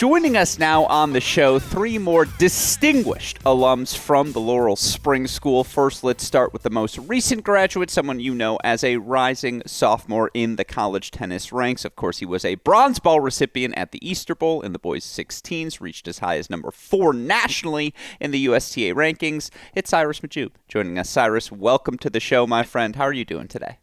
Joining us now on the show, three more distinguished alums from the Laurel Springs School. First, let's start with the most recent graduate, someone you know as a rising sophomore in the college tennis ranks. Of course, he was a bronze ball recipient at the Easter Bowl in the boys' 16s, reached as high as number 4 nationally in the USTA rankings. It's Cyrus Mahjoob joining us. Cyrus, welcome to the show, my friend. How are you doing today?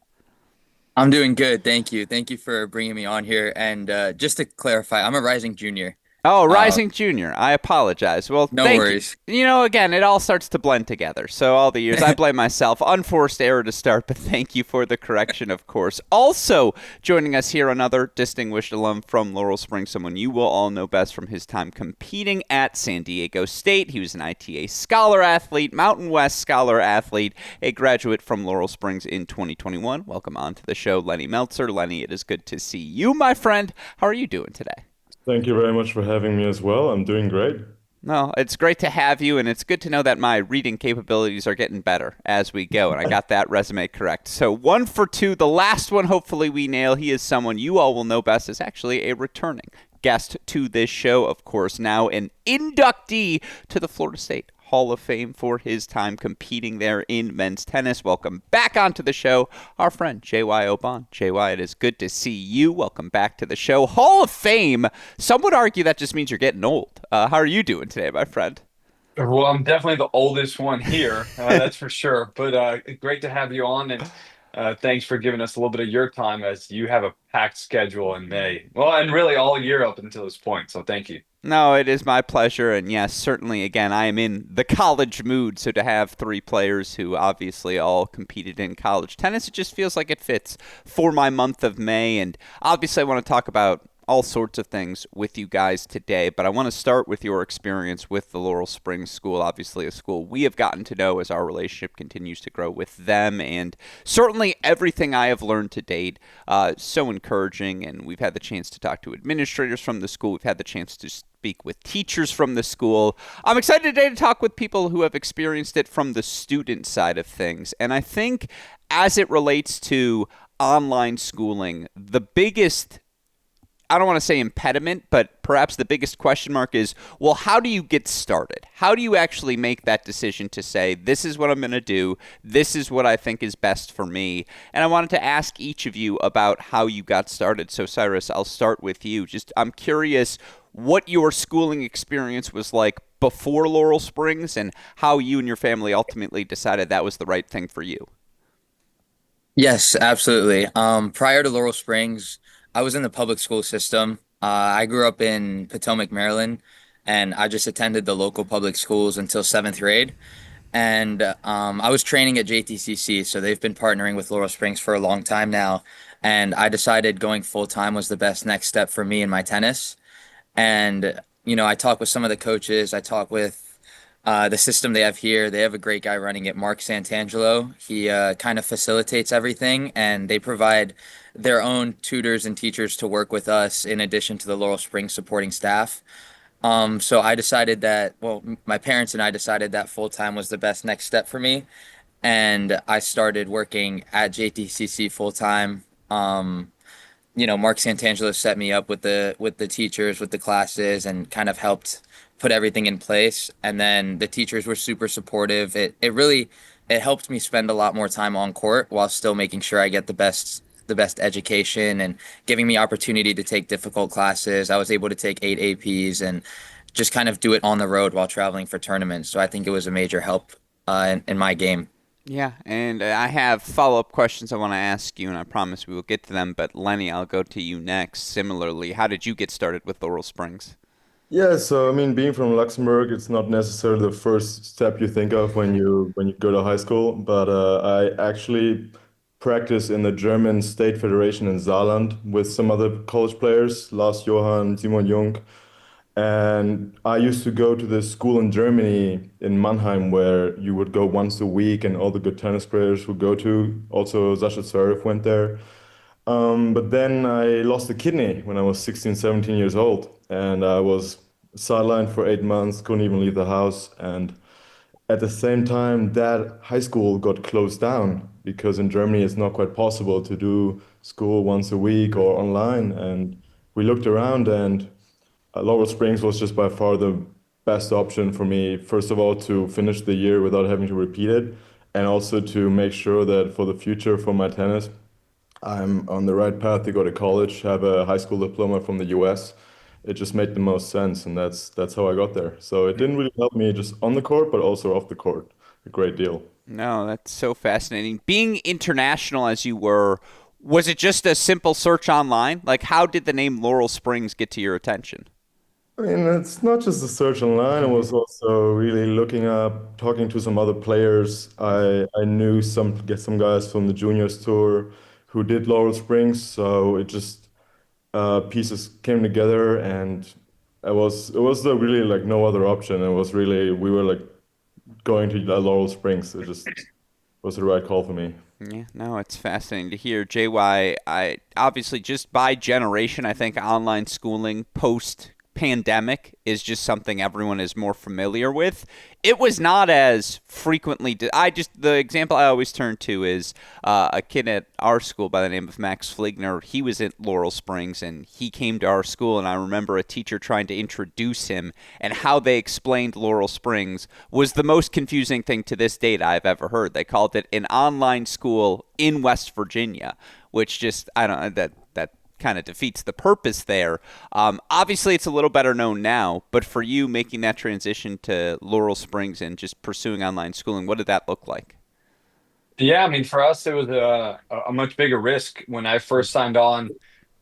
I'm doing good, thank you. Thank you for bringing me on here. And just to clarify, I'm a rising junior. Oh, Uh, Rising Junior. I apologize. Well, no thank you. worries. You know, again, it all starts to blend together. So all the years, I blame myself. Unforced error to start, but thank you for the correction, of course. Also joining us here, another distinguished alum from Laurel Springs, someone you will all know best from his time competing at San Diego State. He was an ITA Scholar Athlete, Mountain West Scholar Athlete, a graduate from Laurel Springs in 2021. Welcome on to the show, Lenny Melzer. Lenny, it is good to see you, my friend. How are you doing today? Thank you very much for having me as well. I'm doing great. No, it's great to have you, and it's good to know that my reading capabilities are getting better as we go, and I got that resume correct. So 1 for 2. The last one, hopefully we nail. He is someone you all will know best as actually a returning guest to this show, of course, now an inductee to the Florida State Hall of Fame for his time competing there in men's tennis. Welcome back onto the show, our friend J.Y. Aubone. J.Y., it is good to see you. Welcome back to the show. Hall of Fame. Some would argue that just means you're getting old. How are you doing today, my friend? Well, I'm definitely the oldest one here, that's for sure. But great to have you on, and thanks for giving us a little bit of your time as you have a packed schedule in May. Well, and really all year up until this point. So thank you. No, it is my pleasure, and yes, certainly, again, I am in the college mood, so to have three players who obviously all competed in college tennis, it just feels like it fits for my month of May, and obviously I want to talk about all sorts of things with you guys today, but I want to start with your experience with the Laurel Springs School, obviously a school we have gotten to know as our relationship continues to grow with them, and certainly everything I have learned to date, so encouraging, and we've had the chance to talk to administrators from the school, we've had the chance to speak with teachers from the school. I'm excited today to talk with people who have experienced it from the student side of things, and I think as it relates to online schooling, the biggest I don't want to say impediment, but perhaps the biggest question mark is, well, how do you get started? How do you actually make that decision to say, this is what I'm going to do, this is what I think is best for me? And I wanted to ask each of you about how you got started. So, Cyrus, I'll start with you. I'm curious what your schooling experience was like before Laurel Springs and how you and your family ultimately decided that was the right thing for you. Yes, absolutely. Prior to Laurel Springs, I was in the public school system. I grew up in Potomac, Maryland, and I just attended the local public schools until seventh grade. And I was training at JTCC, so they've been partnering with Laurel Springs for a long time now. And I decided going full time was the best next step for me in my tennis. And, I talked with some of the coaches. I talked with the system they have here. They have a great guy running it, Mark Santangelo. He kind of facilitates everything, and they provide their own tutors and teachers to work with us in addition to the Laurel Springs supporting staff. So I decided that, well, my parents and I decided that full time was the best next step for me. And I started working at JTCC full time. Mark Santangelo set me up with the teachers, with the classes, and kind of helped put everything in place. And then the teachers were super supportive. It really it helped me spend a lot more time on court while still making sure I get the best education and giving me opportunity to take difficult classes. I was able to take 8 APs and just kind of do it on the road while traveling for tournaments. So I think it was a major help in my game. Yeah, and I have follow-up questions I want to ask you, and I promise we will get to them. But Lenny, I'll go to you next. Similarly, how did you get started with Laurel Springs? Yeah, so I mean, being from Luxembourg, it's not necessarily the first step you think of when you go to high school, but I actually practice in the German State Federation in Saarland with some other college players, Lars Johann, Simon Jung. And I used to go to this school in Germany in Mannheim where you would go once a week and all the good tennis players would go to. Also, Sasha Zverev went there. But then I lost a kidney when I was 16, 17 years old. And I was sidelined for 8 months, couldn't even leave the house. And at the same time, that high school got closed down because in Germany it's not quite possible to do school once a week or online. And we looked around and Laurel Springs was just by far the best option for me. First of all, to finish the year without having to repeat it, and also to make sure that for the future for my tennis, I'm on the right path to go to college, have a high school diploma from the US. It just made the most sense, and that's how I got there. So it didn't really help me just on the court, but also off the court. A great deal. No, that's so fascinating. Being international as you were, was it just a simple search online? Like, how did the name Laurel Springs get to your attention? I mean, it's not just the search online. It was also really looking up, talking to some other players. I knew get some guys from the juniors tour who did Laurel Springs, so it just pieces came together, and it was really like no other option. It was really we were like going to Laurel Springs. It just was the right call for me. Yeah, no, it's fascinating to hear. JY, I obviously just by generation, I think online schooling post pandemic is just something everyone is more familiar with. It was not as frequently. I just the example I always turn to is a kid at our school by the name of Max Fligner. He was at Laurel Springs and he came to our school, and I remember a teacher trying to introduce him, and how they explained Laurel Springs was the most confusing thing to this date I've ever heard. They called it an online school in West Virginia, which just I don't that kind of defeats the purpose there. Obviously, it's a little better known now, but for you making that transition to Laurel Springs and just pursuing online schooling, what did that look like? Yeah, I mean, for us, it was a much bigger risk when I first signed on.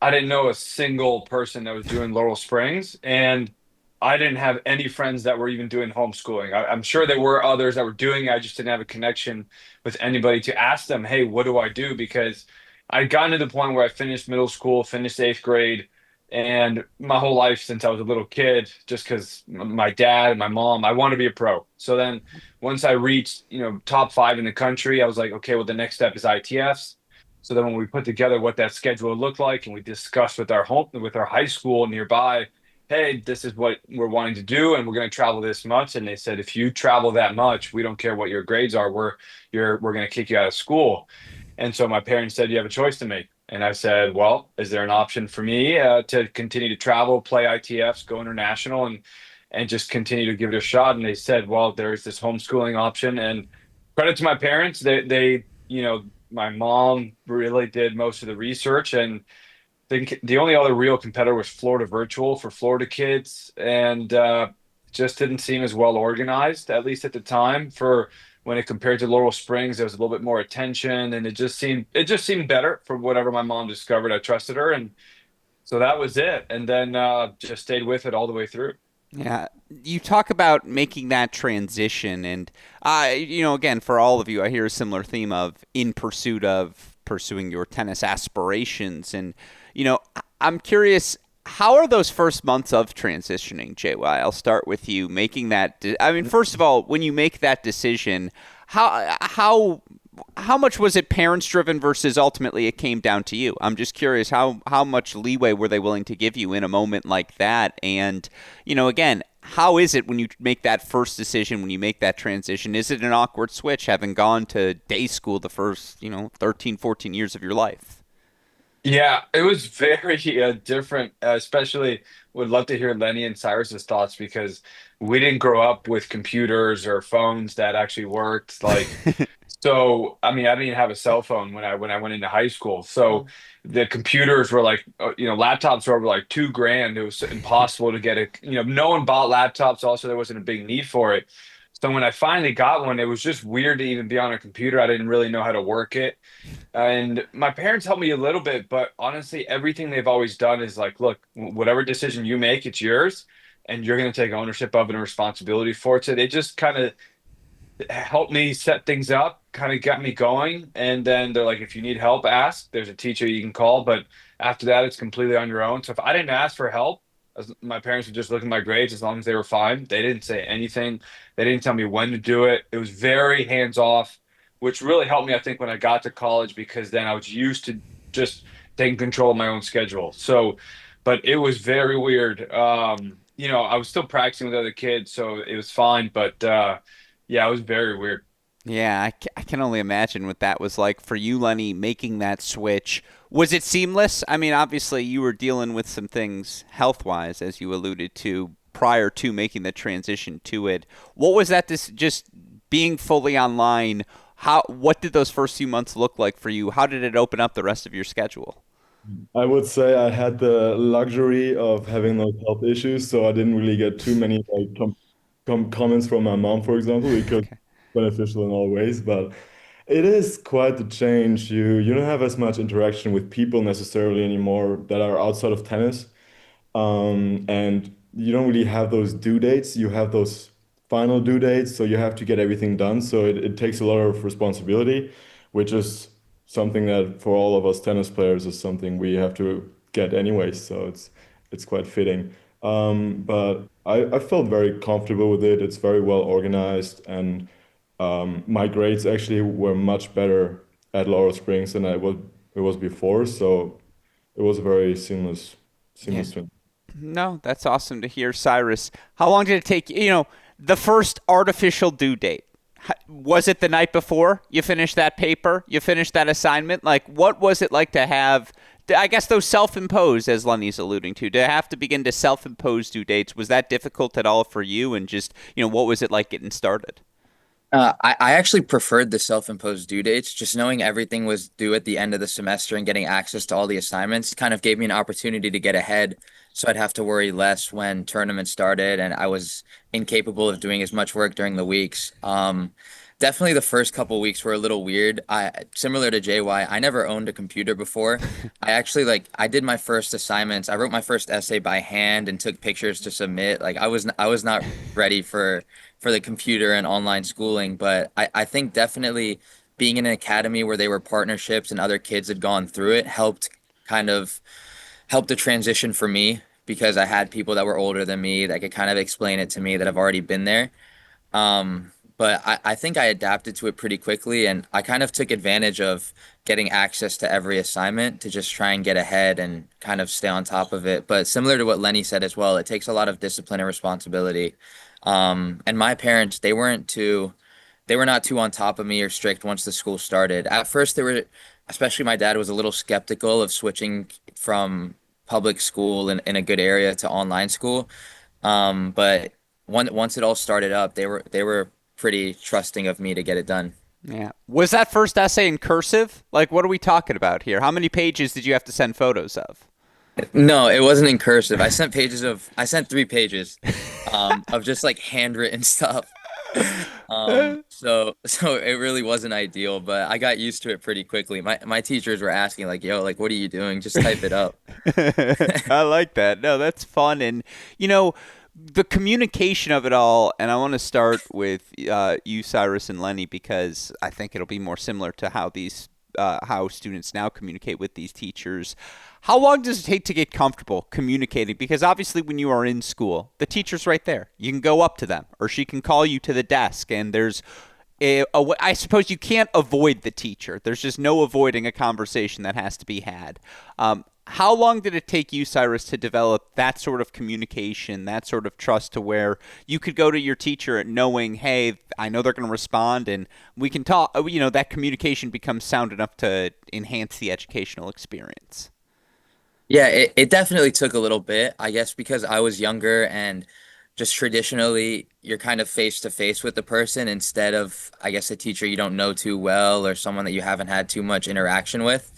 I didn't know a single person that was doing Laurel Springs, and I didn't have any friends that were even doing homeschooling. I'm sure there were others that were doing it. I just didn't have a connection with anybody to ask them, hey, what do I do? Because I'd gotten to the point where I finished middle school, finished eighth grade, and my whole life since I was a little kid, just because my dad and my mom, I wanted to be a pro. So then once I reached, top five in the country, I was like, okay, well, the next step is ITFs. So then when we put together what that schedule looked like and we discussed with our high school nearby, hey, this is what we're wanting to do, and we're going to travel this much. And they said, if you travel that much, we don't care what your grades are. We're going to kick you out of school. And so my parents said, you have a choice to make. And I said, well, is there an option for me to continue to travel, play ITFs, go international, and just continue to give it a shot? And they said, well, there's this homeschooling option. And credit to my parents, my mom really did most of the research, and think the only other real competitor was Florida Virtual for Florida kids, and just didn't seem as well organized, at least at the time. For when it compared to Laurel Springs, there was a little bit more attention, and it just seemed better for whatever my mom discovered. I trusted her, and so that was it. And then just stayed with it all the way through. Yeah, you talk about making that transition, and again, for all of you, I hear a similar theme of in pursuit of pursuing your tennis aspirations, and I'm curious, how are those first months of transitioning, JY? I'll start with you making that. I mean, first of all, when you make that decision, how much was it parents driven versus ultimately it came down to you? I'm just curious how much leeway were they willing to give you in a moment like that? And, again, how is it when you make that first decision, when you make that transition? Is it an awkward switch having gone to day school the first, 13, 14 years of your life? Yeah, it was very different. Especially would love to hear Lenny and Cyrus's thoughts because we didn't grow up with computers or phones that actually worked. Like, so I mean, I didn't even have a cell phone when I went into high school. So the computers were like, laptops were over like 2 grand. It was impossible to get it. No one bought laptops. Also, there wasn't a big need for it. So when I finally got one, it was just weird to even be on a computer. I didn't really know how to work it. And my parents helped me a little bit, but honestly, everything they've always done is like, look, whatever decision you make, it's yours, and you're going to take ownership of it and responsibility for it. So they just kind of helped me set things up, kind of got me going. And then they're like, if you need help, ask. There's a teacher you can call, but after that, it's completely on your own. So if I didn't ask for help, my parents would just look at my grades as long as they were fine. They didn't say anything. They didn't tell me when to do it. It was very hands off, which really helped me, I think, when I got to college because then I was used to just taking control of my own schedule. So, but it was very weird. I was still practicing with other kids, so it was fine. But yeah, it was very weird. Yeah, I can only imagine what that was like for you, Lenny, making that switch. Was it seamless? I mean, obviously, you were dealing with some things health wise, as you alluded to, prior to making the transition to it. What was that, this just being fully online? What did those first few months look like for you? How did it open up the rest of your schedule? I would say I had the luxury of having those health issues, so I didn't really get too many like comments from my mom, for example, because Okay. beneficial in all ways. But it is quite the change. You don't have as much interaction with people necessarily anymore that are outside of tennis. And you don't really have those due dates. You have those final due dates, so you have to get everything done. So it takes a lot of responsibility, which is something that for all of us tennis players is something we have to get anyway. So it's quite fitting. But I felt very comfortable with it. It's very well organized, and my grades actually were much better at Laurel Springs than it was before. So it was a very Yeah. seamless swim. No, that's awesome to hear, Cyrus. How long did it take you? The first artificial due date. Was it the night before you finished that paper? You finished that assignment? Like, what was it like to have, I guess, those self imposed, as Lenny's alluding to have to begin to self impose due dates? Was that difficult at all for you? And just, what was it like getting started? I actually preferred the self-imposed due dates. Just knowing everything was due at the end of the semester and getting access to all the assignments kind of gave me an opportunity to get ahead. So I'd have to worry less when tournaments started and I was incapable of doing as much work during the weeks. Definitely the first couple weeks were a little weird. Similar to JY, I never owned a computer before. I actually I did my first assignments. I wrote my first essay by hand and took pictures to submit. Like I was not ready for the computer and online schooling. But I think definitely being in an academy where they were partnerships and other kids had gone through it helped kind of help the transition for me because I had people that were older than me that could kind of explain it to me that have already been there. But I think I adapted to it pretty quickly and I kind of took advantage of getting access to every assignment to just try and get ahead and kind of stay on top of it. But similar to what Lenny said as well, it takes a lot of discipline and responsibility. And my parents, they were not too on top of me or strict once the school started. At first, they were, especially my dad was a little skeptical of switching from public school in a good area to online school. But once it all started up, they were pretty trusting of me to get it done. Yeah. Was that first essay in cursive? Like, what are we talking about here? How many pages did you have to send photos of? No, it wasn't in cursive. I sent 3 pages of just like handwritten stuff. So it really wasn't ideal, but I got used to it pretty quickly. My teachers were asking like, "Yo, like what are you doing? Just type it up." I like that. No, that's fun. And, you know, the communication of it all, and I want to start with you, Cyrus and Lenny, because I think it'll be more similar to how students now communicate with these teachers. How long does it take to get comfortable communicating? Because obviously, when you are in school, the teacher's right there. You can go up to them, or she can call you to the desk, and I suppose you can't avoid the teacher. There's just no avoiding a conversation that has to be had. How long did it take you, Cyrus, to develop that sort of communication, that sort of trust to where you could go to your teacher knowing, hey, I know they're going to respond and we can talk, that communication becomes sound enough to enhance the educational experience? Yeah, it definitely took a little bit, I guess, because I was younger and just traditionally you're kind of face to face with the person instead of, I guess, a teacher you don't know too well or someone that you haven't had too much interaction with.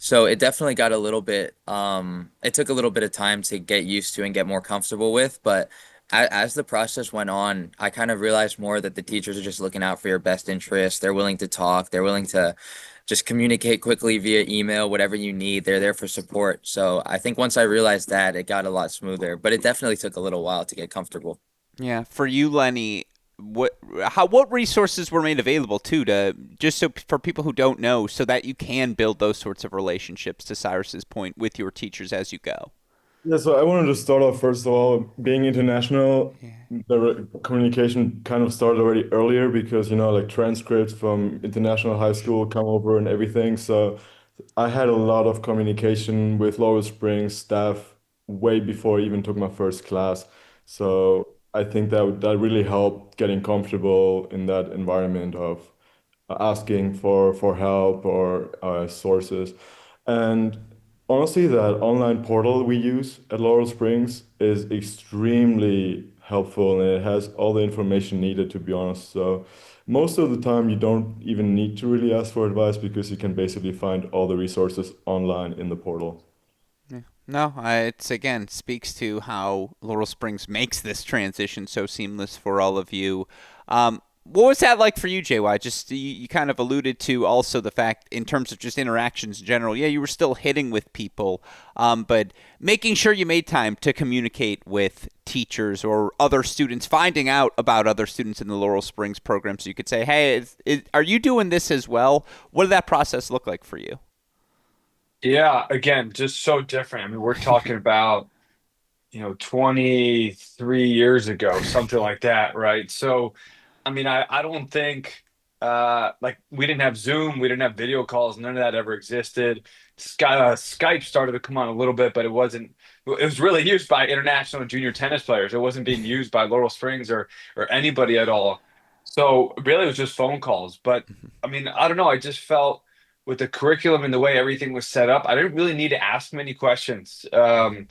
So it definitely got a little bit, it took a little bit of time to get used to and get more comfortable with. But as the process went on, I kind of realized more that the teachers are just looking out for your best interest. They're willing to talk. They're willing to just communicate quickly via email, whatever you need. They're there for support. So I think once I realized that, it got a lot smoother, but it definitely took a little while to get comfortable. Yeah, for you, Lenny, what resources were made available too to just so for people who don't know, so that you can build those sorts of relationships, to Cyrus's point, with your teachers as you go. Yeah, so I wanted to start off first of all, being international, Yeah. communication kind of started already earlier because, like transcripts from international high school come over and everything. So I had a lot of communication with Laurel Springs staff way before I even took my first class. So I think that really helped getting comfortable in that environment of asking for help or sources. And honestly, that online portal we use at Laurel Springs is extremely helpful and it has all the information needed, to be honest. So most of the time, you don't even need to really ask for advice because you can basically find all the resources online in the portal. Yeah. No, it's again speaks to how Laurel Springs makes this transition so seamless for all of you. What was that like for you, JY? Just you kind of alluded to also the fact in terms of just interactions in general. Yeah, you were still hitting with people, but making sure you made time to communicate with teachers or other students, finding out about other students in the Laurel Springs program, so you could say, "Hey, are you doing this as well?" What did that process look like for you? Yeah, again, just so different. I mean, we're talking about, 23 years ago, something like that, right? So, I mean, I don't think like we didn't have Zoom, we didn't have video calls, none of that ever existed. Skype started to come on a little bit, but it was really used by international and junior tennis players. It wasn't being used by Laurel Springs or anybody at all. So really it was just phone calls. But I mean, I don't know, I just felt with the curriculum and the way everything was set up, I didn't really need to ask many questions. It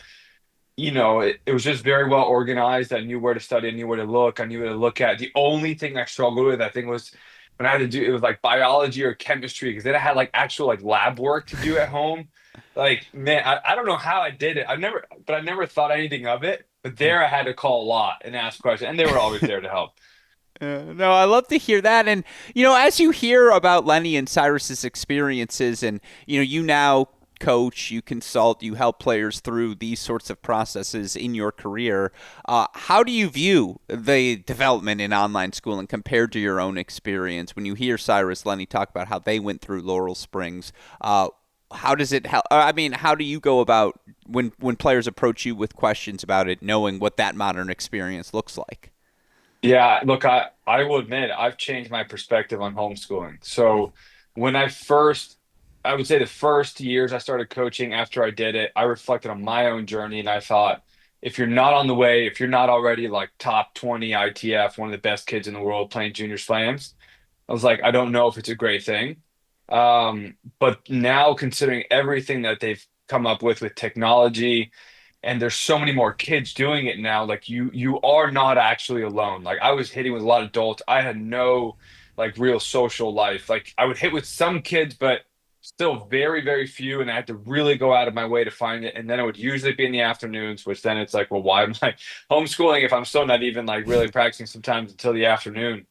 was just very well organized. I knew where to study, I knew where to look, I knew what to look at. The only thing I struggled with, I think, was when I had to do it was like biology or chemistry, because then I had like actual like lab work to do at home. Like, man, I don't know how I did it. I never thought anything of it. But there I had to call a lot and ask questions, and they were always there to help. No, I love to hear that. And, as you hear about Lenny and Cyrus's experiences and, you now coach, you consult, you help players through these sorts of processes in your career, how do you view the development in online schooling compared to your own experience? When you hear Cyrus, Lenny talk about how they went through Laurel Springs, how does it help? I mean, how do you go about when players approach you with questions about it, knowing what that modern experience looks like? Yeah, look, I will admit I've changed my perspective on homeschooling. So when I would say the first years I started coaching after I did it, I reflected on my own journey and I thought, if you're not on the way, if you're not already like top 20 ITF, one of the best kids in the world playing junior slams, I was like, I don't know if it's a great thing. But now considering everything that they've come up with technology, and there's so many more kids doing it now, like you are not actually alone. Like I was hitting with a lot of adults. I had no like real social life. Like I would hit with some kids, but still very, very few, and I had to really go out of my way to find it. And then it would usually be in the afternoons, which then it's like, well, why am I homeschooling if I'm still not even like really practicing sometimes until the afternoon?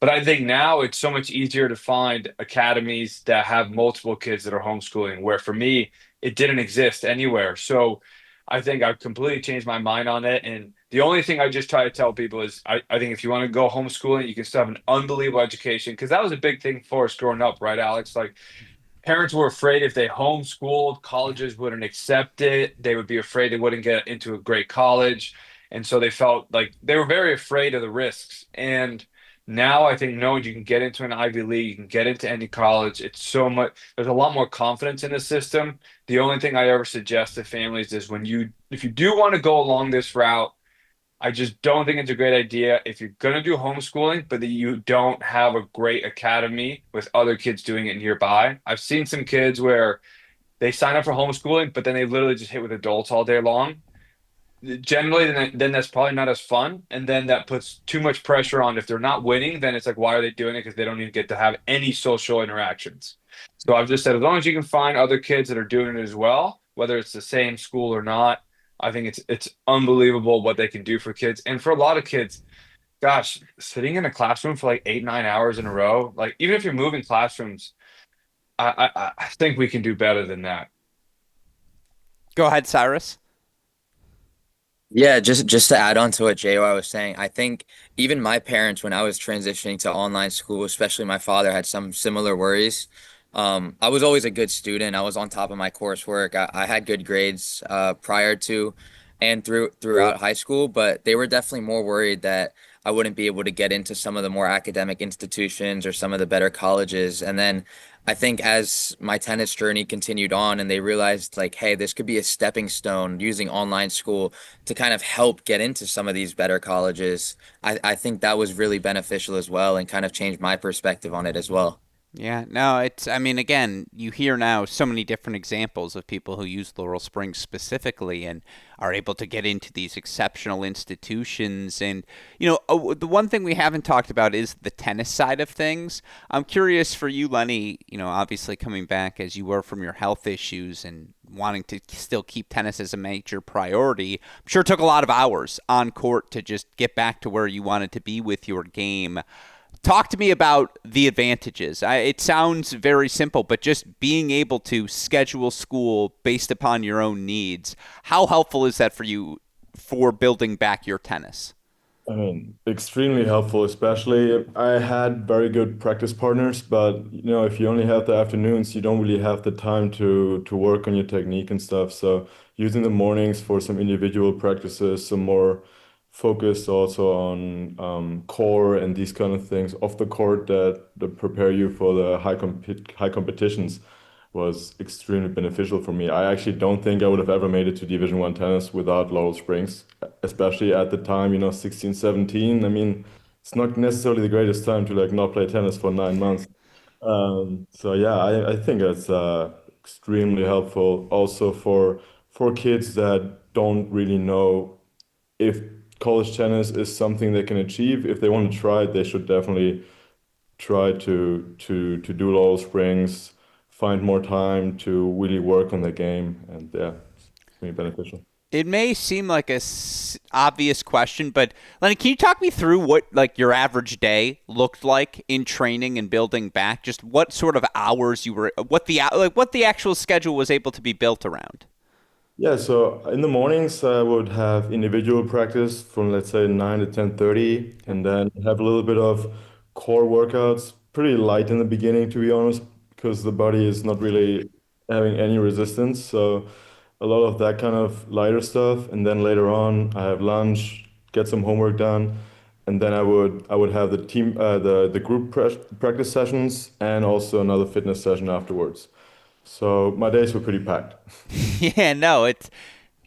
But I think now it's so much easier to find academies that have multiple kids that are homeschooling, where for me, it didn't exist anywhere. So I think I've completely changed my mind on it. And the only thing I just try to tell people is I think if you want to go homeschooling, you can still have an unbelievable education. Because that was a big thing for us growing up, right, Alex? Like parents were afraid if they homeschooled, colleges wouldn't accept it. They would be afraid they wouldn't get into a great college. And so they felt like they were very afraid of the risks. And now I think knowing you can get into an Ivy League, you can get into any college, it's so much, there's a lot more confidence in the system. The only thing I ever suggest to families is if you do want to go along this route, I just don't think it's a great idea if you're going to do homeschooling, but that you don't have a great academy with other kids doing it nearby. I've seen some kids where they sign up for homeschooling, but then they literally just hit with adults all day long. Generally, then that's probably not as fun. And then that puts too much pressure on if they're not winning, then it's like, why are they doing it? Because they don't even get to have any social interactions. So I've just said, as long as you can find other kids that are doing it as well, whether it's the same school or not, I think it's unbelievable what they can do for kids. And for a lot of kids, gosh, sitting in a classroom for like 8, 9 hours in a row, like even if you're moving classrooms, I think we can do better than that. Go ahead, Cyrus. Yeah, just to add on to what JY was saying, I think even my parents, when I was transitioning to online school, especially my father, had some similar worries. I was always a good student. I was on top of my coursework. I had good grades prior to and throughout high school, but they were definitely more worried that I wouldn't be able to get into some of the more academic institutions or some of the better colleges. And then I think as my tennis journey continued on and they realized like, hey, this could be a stepping stone using online school to kind of help get into some of these better colleges. I think that was really beneficial as well and kind of changed my perspective on it as well. Yeah, no, I mean, again, you hear now so many different examples of people who use Laurel Springs specifically and are able to get into these exceptional institutions. And, the one thing we haven't talked about is the tennis side of things. I'm curious for you, Lenny, obviously coming back as you were from your health issues and wanting to still keep tennis as a major priority. I'm sure it took a lot of hours on court to just get back to where you wanted to be with your game. Talk to me about the advantages. It sounds very simple, but just being able to schedule school based upon your own needs, how helpful is that for you for building back your tennis? I mean, extremely helpful, especially I had very good practice partners, but if you only have the afternoons, you don't really have the time to work on your technique and stuff. So using the mornings for some individual practices, some more focused also on core and these kind of things off the court that prepare you for the high competitions was extremely beneficial for me. I actually don't think I would have ever made it to Division One tennis without Laurel Springs, especially at the time, 16, 17. I mean, it's not necessarily the greatest time to like not play tennis for 9 months. So yeah, I think that's extremely helpful also for kids that don't really know if college tennis is something they can achieve. If they want to try it, they should definitely try to do Laurel Springs, find more time to really work on the game, and yeah, it's really beneficial. It may seem like a obvious question, but Lenny, can you talk me through what like your average day looked like in training and building back? Just what sort of hours you were, what the actual schedule was able to be built around? Yeah, so in the mornings I would have individual practice from let's say 9 to 10:30 and then have a little bit of core workouts, pretty light in the beginning to be honest, because the body is not really having any resistance. So a lot of that kind of lighter stuff and then later on I have lunch, get some homework done, and then I would have the group practice sessions and also another fitness session afterwards. So my days were pretty packed. Yeah, no, it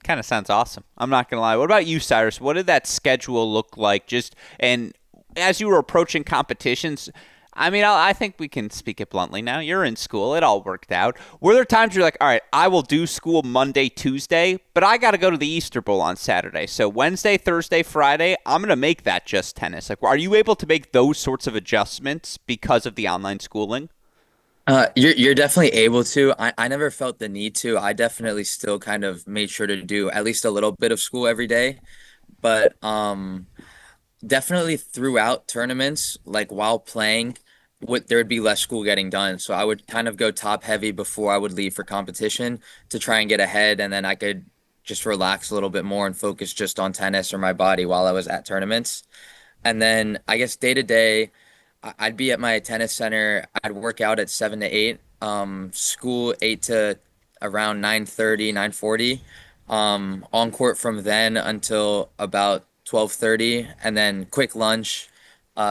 kind of sounds awesome. I'm not gonna lie. What about you, Cyrus? What did that schedule look like? Just and as you were approaching competitions, I mean, I think we can speak it bluntly now. You're in school. It all worked out. Were there times you're like, all right, I will do school Monday, Tuesday, but I got to go to the Easter Bowl on Saturday. So Wednesday, Thursday, Friday, I'm going to make that just tennis. Like, are you able to make those sorts of adjustments because of the online schooling? You're definitely able to. I never felt the need to. I definitely still kind of made sure to do at least a little bit of school every day. But definitely throughout tournaments, like while playing, there would be less school getting done. So I would kind of go top heavy before I would leave for competition to try and get ahead, and then I could just relax a little bit more and focus just on tennis or my body while I was at tournaments. And then I guess day to day, I'd be at my tennis center. I'd work out at 7 to 8. School 8 to around 9:30, 9:40. On court from then until about 12:30, and then quick lunch.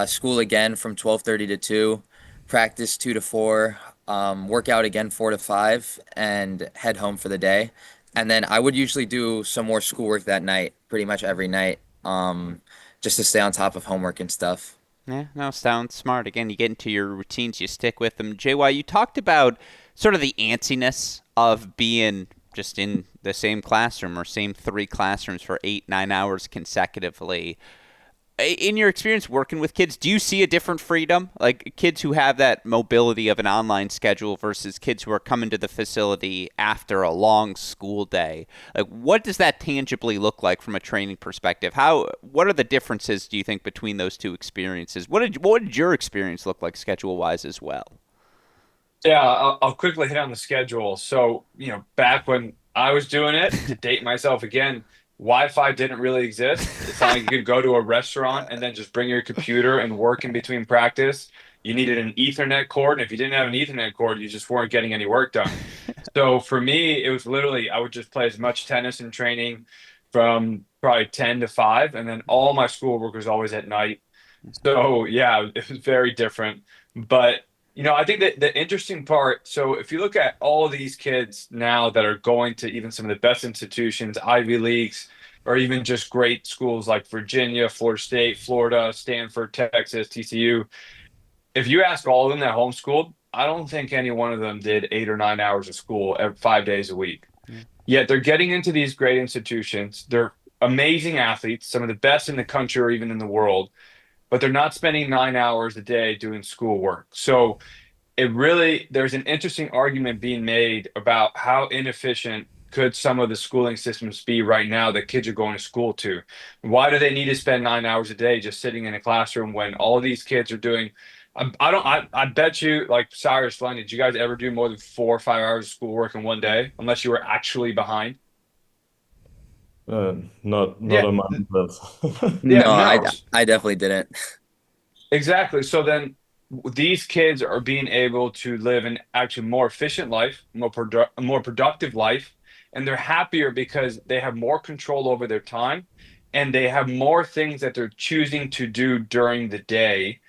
School again from 12:30 to 2. Practice 2 to 4. Workout again 4 to 5, and head home for the day. And then I would usually do some more schoolwork that night, pretty much every night, just to stay on top of homework and stuff. Yeah, no, sounds smart. Again, you get into your routines, you stick with them. JY, you talked about sort of the antsiness of being just in the same classroom or same three classrooms for 8, 9 hours consecutively. In your experience working with kids, do you see a different freedom? Like kids who have that mobility of an online schedule versus kids who are coming to the facility after a long school day. Like what does that tangibly look like from a training perspective? What are the differences do you think between those two experiences? What did your experience look like schedule wise as well? Yeah, I'll quickly hit on the schedule. So, back when I was doing it, to date myself again, Wi-Fi didn't really exist. It's not like you could go to a restaurant and then just bring your computer and work in between practice. You needed an Ethernet cord, and if you didn't have an Ethernet cord, you just weren't getting any work done. So for me, it was literally I would just play as much tennis in training from probably 10 to 5, and then all my schoolwork was always at night. So yeah, it was very different. But I think that the interesting part, so if you look at all of these kids now that are going to even some of the best institutions, Ivy Leagues, or even just great schools like Virginia, Florida State, Florida, Stanford, Texas, TCU, if you ask all of them that homeschooled, I don't think any one of them did 8 or 9 hours of school 5 days a week. Yeah. Yet they're getting into these great institutions. They're amazing athletes, some of the best in the country or even in the world, but they're not spending 9 hours a day doing schoolwork. So there's an interesting argument being made about how inefficient could some of the schooling systems be right now that kids are going to school to. Why do they need to spend 9 hours a day just sitting in a classroom when all these kids are doing? I don't. I bet you, like Cyrus, Lenny, did you guys ever do more than 4 or 5 hours of schoolwork in one day, unless you were actually behind? Uh, not Yeah, on my plans. yeah, No, no. I definitely didn't. Exactly. So then these kids are being able to live an actually more efficient life, a more productive life, and they're happier because they have more control over their time and they have more things that they're choosing to do during the day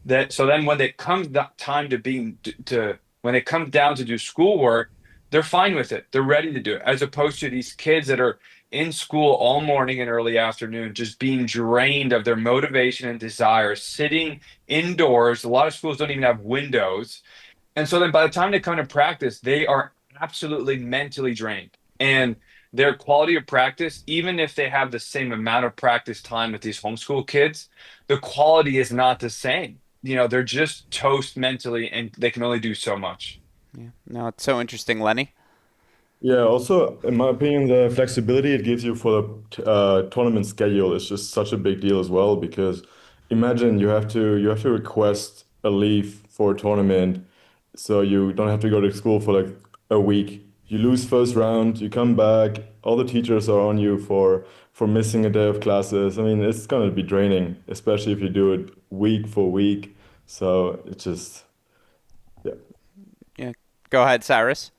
that so then when it comes time to being to when it comes down to do schoolwork, they're fine with it, they're ready to do it, as opposed to these kids that are in school all morning and early afternoon just being drained of their motivation and desire, sitting indoors. A lot of schools don't even have windows, and so then by the time they come to practice, they are absolutely mentally drained. And their quality of practice, even if they have the same amount of practice time with these homeschool kids, the quality is not the same. They're just toast mentally and they can only do so much. Yeah. No, it's so interesting, Lenny. Yeah, also, in my opinion, the flexibility it gives you for the tournament schedule is just such a big deal as well because imagine you have to request a leave for a tournament so you don't have to go to school for like a week. You lose first round, you come back, all the teachers are on you for missing a day of classes. I mean, it's gonna be draining, especially if you do it week for week. So it's just yeah. Yeah. Go ahead, Cyrus.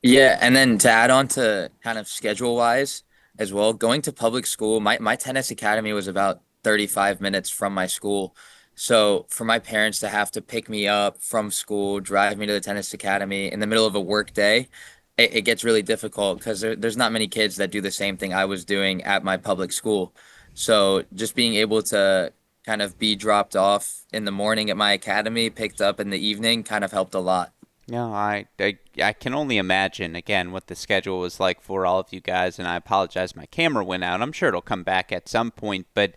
Yeah, and then to add on to kind of schedule wise as well, going to public school, my tennis academy was about 35 minutes from my school. So for my parents to have to pick me up from school, drive me to the tennis academy in the middle of a work day, it gets really difficult because there's not many kids that do the same thing I was doing at my public school. So just being able to kind of be dropped off in the morning at my academy, picked up in the evening kind of helped a lot. No, I can only imagine again what the schedule was like for all of you guys, and I apologize, my camera went out. I'm sure it'll come back at some point, but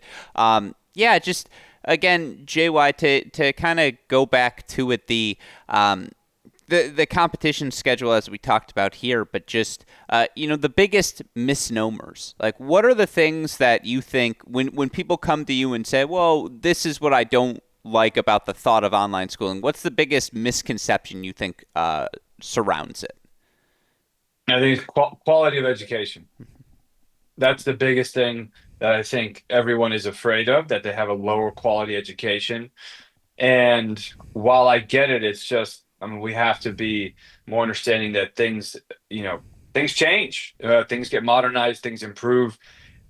yeah, just again, JY, to kind of go back to it, the competition schedule as we talked about here, but just the biggest misnomers. Like, what are the things that you think when people come to you and say, "Well, this is what I don't like about the thought of online schooling"? What's the biggest misconception you think surrounds it? I think it's quality of education. That's the biggest thing that I think everyone is afraid of, that they have a lower quality education. And while I get it, it's just, I mean, we have to be more understanding that things change, things get modernized, things improve.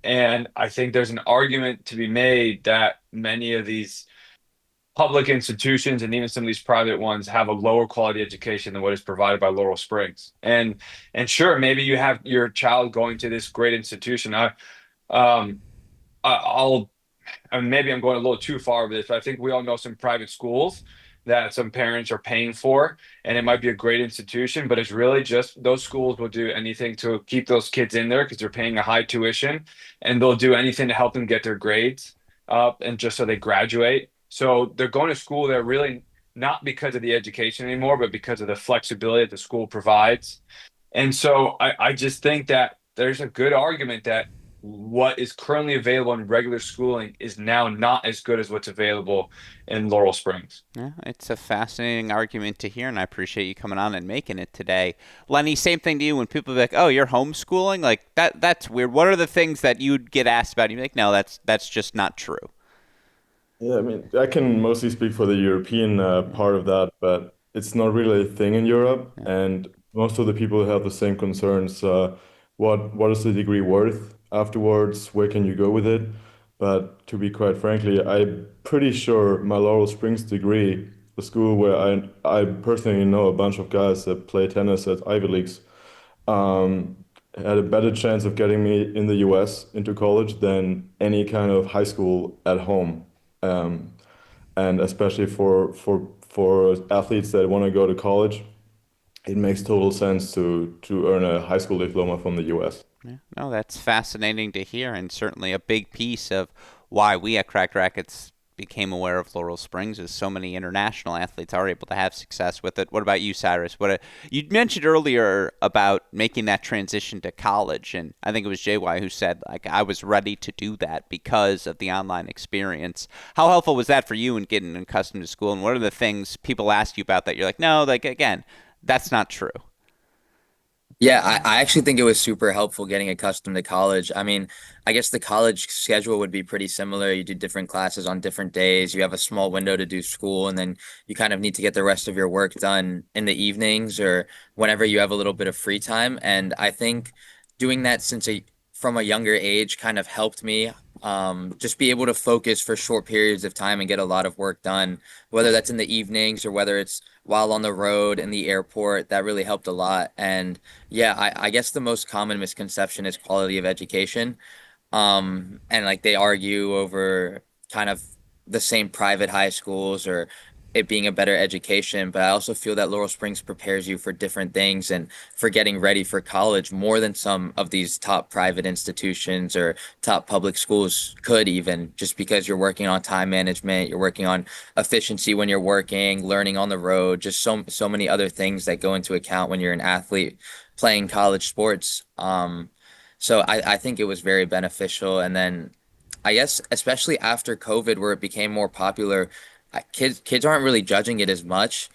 And I think there's an argument to be made that many of these public institutions and even some of these private ones have a lower quality education than what is provided by Laurel Springs. And sure, maybe you have your child going to this great institution. Um, I'll maybe I'm going a little too far with this, but I think we all know some private schools that some parents are paying for, and it might be a great institution, but it's really just those schools will do anything to keep those kids in there because they're paying a high tuition, and they'll do anything to help them get their grades up and just so they graduate. So they're going to school there really not because of the education anymore, but because of the flexibility that the school provides. And so I just think that there's a good argument that what is currently available in regular schooling is now not as good as what's available in Laurel Springs. Yeah, it's a fascinating argument to hear, and I appreciate you coming on and making it today. Lenny, same thing to you. When people be like, "Oh, you're homeschooling," like that's weird. What are the things that you'd get asked about? And you'd be like, "No, that's just not true." Yeah, I mean, I can mostly speak for the European part of that, but it's not really a thing in Europe, Yeah. and most of the people have the same concerns. What is the degree worth afterwards? Where can you go with it? But to be quite frankly, I'm pretty sure my Laurel Springs degree, the school where I personally know a bunch of guys that play tennis at Ivy Leagues, um, had a better chance of getting me in the US into college than any kind of high school at home. Um, and especially for for athletes that want to go to college, it makes total sense to earn a high school diploma from the US. Yeah, no, that's fascinating to hear, and certainly a big piece of why we at Cracked Rackets became aware of Laurel Springs is so many international athletes are able to have success with it. What about you, Cyrus? You mentioned earlier about making that transition to college, and I think it was JY who said like I was ready to do that because of the online experience. How helpful was that for you in getting accustomed to school? And what are the things people ask you about that you're like, no, like again, that's not true. Yeah, I actually think it was super helpful getting accustomed to college. I mean, I guess the college schedule would be pretty similar. You do different classes on different days. You have a small window to do school, and then you kind of need to get the rest of your work done in the evenings or whenever you have a little bit of free time. And I think doing that from a younger age kind of helped me just be able to focus for short periods of time and get a lot of work done, whether that's in the evenings or whether it's while on the road in the airport. That really helped a lot. And yeah, I guess the most common misconception is quality of education. And like they argue over kind of the same private high schools or it being a better education. But I also feel that Laurel Springs prepares you for different things and for getting ready for college more than some of these top private institutions or top public schools could even, just because you're working on time management, you're working on efficiency when you're working, learning on the road, just so many other things that go into account when you're an athlete playing college sports. So I think it was very beneficial. And then I guess especially after COVID, where it became more popular, kids aren't really judging it as much.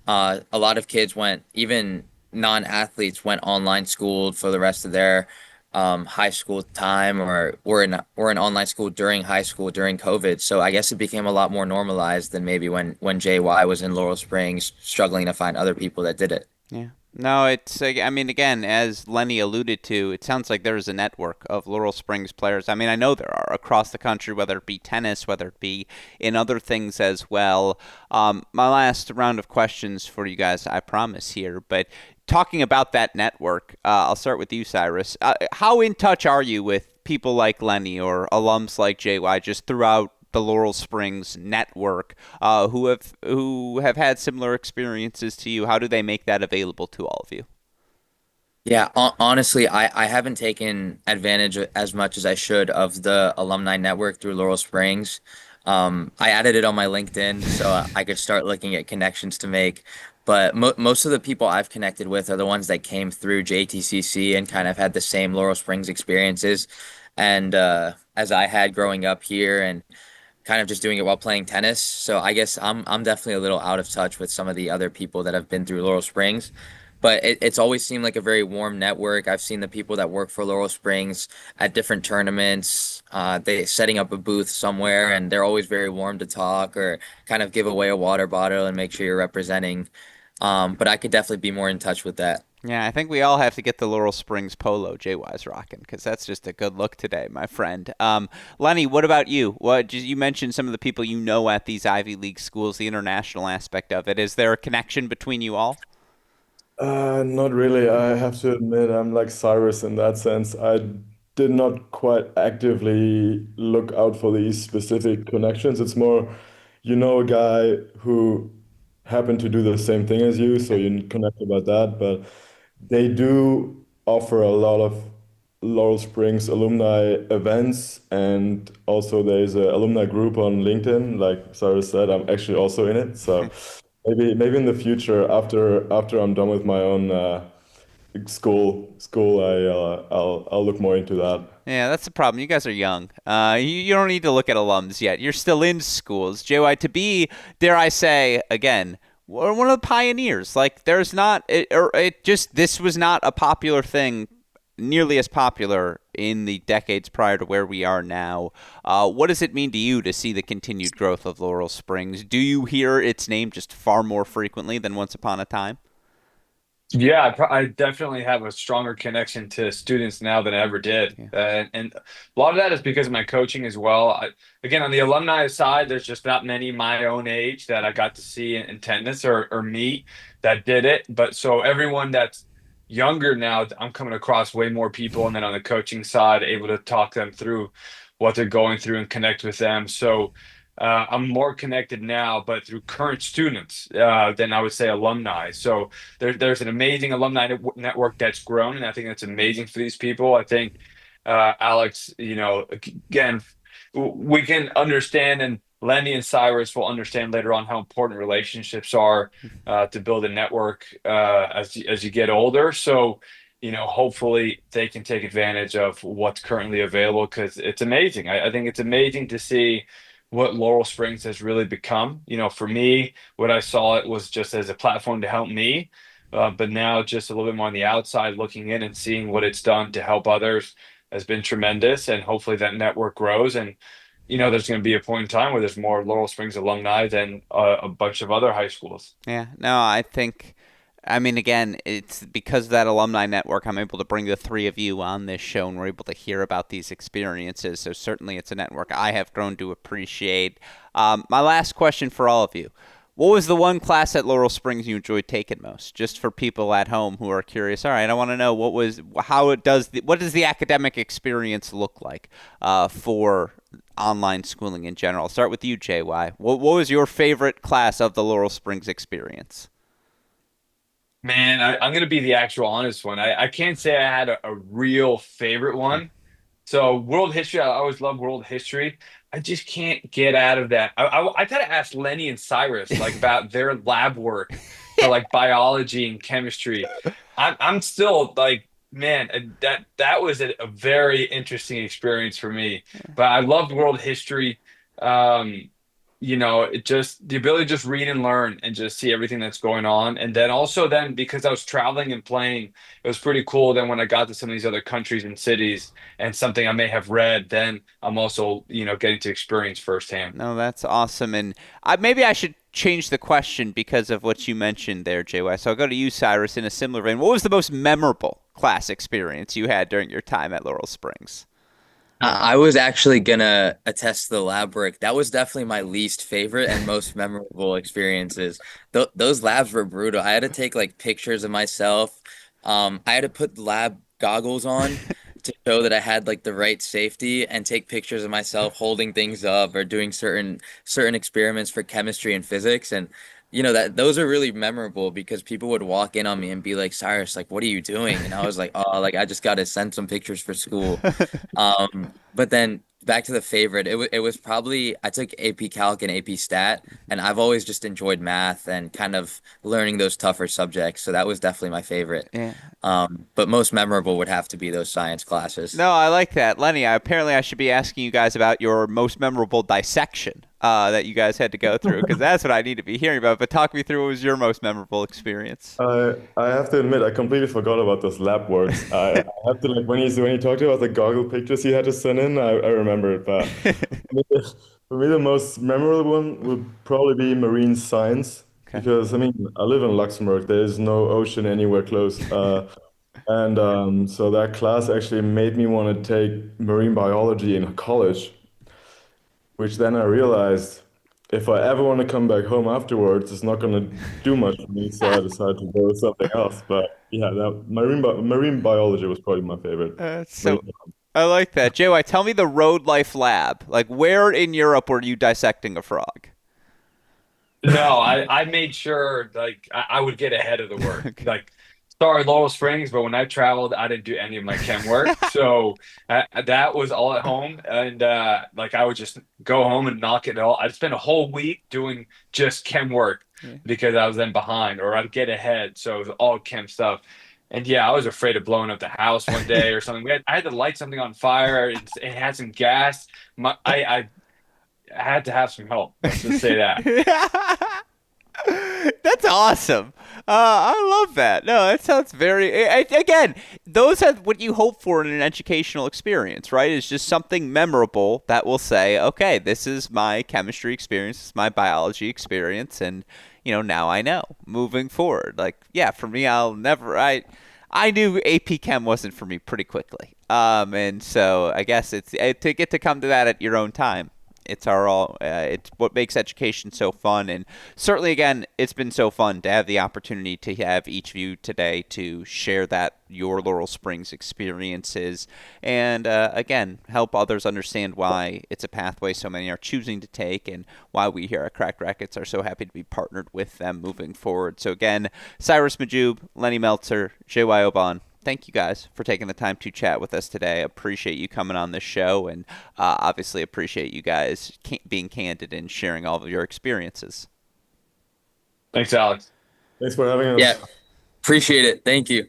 A lot of kids went, even non-athletes went online school for the rest of their high school time, or were in online school during high school during COVID. So I guess it became a lot more normalized than maybe when JY was in Laurel Springs struggling to find other people that did it. Yeah. No, I mean, again, as Lenny alluded to, it sounds like there's a network of Laurel Springs players. I mean, I know there are across the country, whether it be tennis, whether it be in other things as well. My last round of questions for you guys, I promise here, but talking about that network, I'll start with you, Cyrus. How in touch are you with people like Lenny or alums like JY just throughout the Laurel Springs network, who have had similar experiences to you? How do they make that available to all of you? Yeah, honestly, I haven't taken advantage as much as I should of the alumni network through Laurel Springs. I added it on my LinkedIn so I could start looking at connections to make. But most of the people I've connected with are the ones that came through JTCC and kind of had the same Laurel Springs experiences, and as I had growing up here, and kind of just doing it while playing tennis. So I guess I'm definitely a little out of touch with some of the other people that have been through Laurel Springs. But it's always seemed like a very warm network. I've seen the people that work for Laurel Springs at different tournaments, they setting up a booth somewhere, and they're always very warm to talk or kind of give away a water bottle and make sure you're representing. But I could definitely be more in touch with that. Yeah, I think we all have to get the Laurel Springs polo JY's rocking because that's just a good look today, my friend. Lenny, what about you? You mentioned some of the people you know at these Ivy League schools, the international aspect of it. Is there a connection between you all? Not really. I have to admit, I'm like Cyrus in that sense. I did not quite actively look out for these specific connections. It's more, you know, a guy who happened to do the same thing as you, so you connect about that. But they do offer a lot of Laurel Springs alumni events, and also there's an alumni group on LinkedIn. Like Cyrus said, I'm actually also in it. So maybe in the future, after I'm done with my own school, I'll look more into that. Yeah, that's the problem. You guys are young. You don't need to look at alums yet. You're still in schools. JY, to be, dare I say, again, one of the pioneers. Like, there's not, this was not a popular thing, nearly as popular in the decades prior to where we are now. What does it mean to you to see the continued growth of Laurel Springs? Do you hear its name just far more frequently than once upon a time? Yeah, I definitely have a stronger connection to students now than I ever did. Yeah. And a lot of that is because of my coaching as well. Again, on the alumni side, there's just not many my own age that I got to see in tennis or meet that did it. But so everyone that's younger now, I'm coming across way more people. And then on the coaching side, able to talk them through what they're going through and connect with them. So I'm more connected now, but through current students than I would say alumni. So there's an amazing alumni network that's grown, and I think that's amazing for these people. I think Alex, again, we can understand, and Lenny and Cyrus will understand later on how important relationships are to build a network as you get older. So, hopefully they can take advantage of what's currently available because it's amazing. I think it's amazing to see what Laurel Springs has really become. For me, what I saw it was just as a platform to help me. But now just a little bit more on the outside looking in and seeing what it's done to help others has been tremendous. And hopefully that network grows. And, there's going to be a point in time where there's more Laurel Springs alumni than a bunch of other high schools. Yeah, no, I mean, again, it's because of that alumni network, I'm able to bring the three of you on this show, and we're able to hear about these experiences. So certainly it's a network I have grown to appreciate. My last question for all of you. What was the one class at Laurel Springs you enjoyed taking most? Just for people at home who are curious. All right, I want to know what does the academic experience look like for online schooling in general? I'll start with you, JY. What was your favorite class of the Laurel Springs experience? Man, I'm going to be the actual honest one. I can't say I had a real favorite one. So world history, I always love world history. I just can't get out of that. I gotta ask Lenny and Cyrus like about their lab work for like biology and chemistry. I'm still like, man, that was a very interesting experience for me. But I loved world history. Um, it just the ability to just read and learn and just see everything that's going on. And then also then because I was traveling and playing, it was pretty cool. Then when I got to some of these other countries and cities and something I may have read, then I'm also, getting to experience firsthand. No, that's awesome. And maybe I should change the question because of what you mentioned there, JY. So I'll go to you, Cyrus, in a similar vein. What was the most memorable class experience you had during your time at Laurel Springs? I was actually gonna attest to the lab work. That was definitely my least favorite and most memorable experiences. Those labs were brutal. I had to take like pictures of myself. I had to put lab goggles on to show that I had like the right safety and take pictures of myself holding things up or doing certain experiments for chemistry and physics. And that those are really memorable because people would walk in on me and be like, Cyrus, like, what are you doing? And I was like, oh, like I just got to send some pictures for school. But then back to the favorite, it was probably I took AP Calc and AP Stat, and I've always just enjoyed math and kind of learning those tougher subjects. So that was definitely my favorite. Yeah. But most memorable would have to be those science classes. No, I like that. Lenny, apparently I should be asking you guys about your most memorable dissection that you guys had to go through, because that's what I need to be hearing about. But talk me through, what was your most memorable experience? I have to admit, I completely forgot about those lab works. I have to like when he talked about the goggle pictures he had to send in, I remember it. But for me, the most memorable one would probably be marine science Okay. because I mean I live in Luxembourg. There is no ocean anywhere close, and so that class actually made me want to take marine biology in college, which then I realized if I ever want to come back home afterwards, it's not going to do much for me. So I decided to go with something else. But yeah, that marine biology was probably my favorite. So I like that. JY, tell me the road life lab. Like, where in Europe were you dissecting a frog? No, I made sure like I would get ahead of the work. Like, sorry, Laurel Springs, but when I traveled, I didn't do any of my chem work, so that was all at home, and like I would just go home and knock it all. I'd spend a whole week doing just chem work Yeah. because I was then behind, or I'd get ahead, so it was all chem stuff. And yeah, I was afraid of blowing up the house one day or something. I had to light something on fire. It had some gas. I had to have some help. Let's just say that. That's awesome. I love that. No, that sounds again, those are what you hope for in an educational experience, right? It's just something memorable that will say, okay, this is my chemistry experience, this is my biology experience, and, now I know moving forward. Like, yeah, for me, I knew AP Chem wasn't for me pretty quickly. And so I guess it's to get to come to that at your own time it's it's what makes education so fun. And certainly, again, it's been so fun to have the opportunity to have each of you today to share your Laurel Springs experiences, and again, help others understand why it's a pathway so many are choosing to take, and why we here at Cracked Rackets are so happy to be partnered with them moving forward. So again, Cyrus, Mahjoob, Lenny Melzer, Jean-Yves Aubone, thank you guys for taking the time to chat with us today. Appreciate you coming on this show, and obviously appreciate you guys being candid and sharing all of your experiences. Thanks, Alex. Thanks for having us. Yeah, appreciate it. Thank you.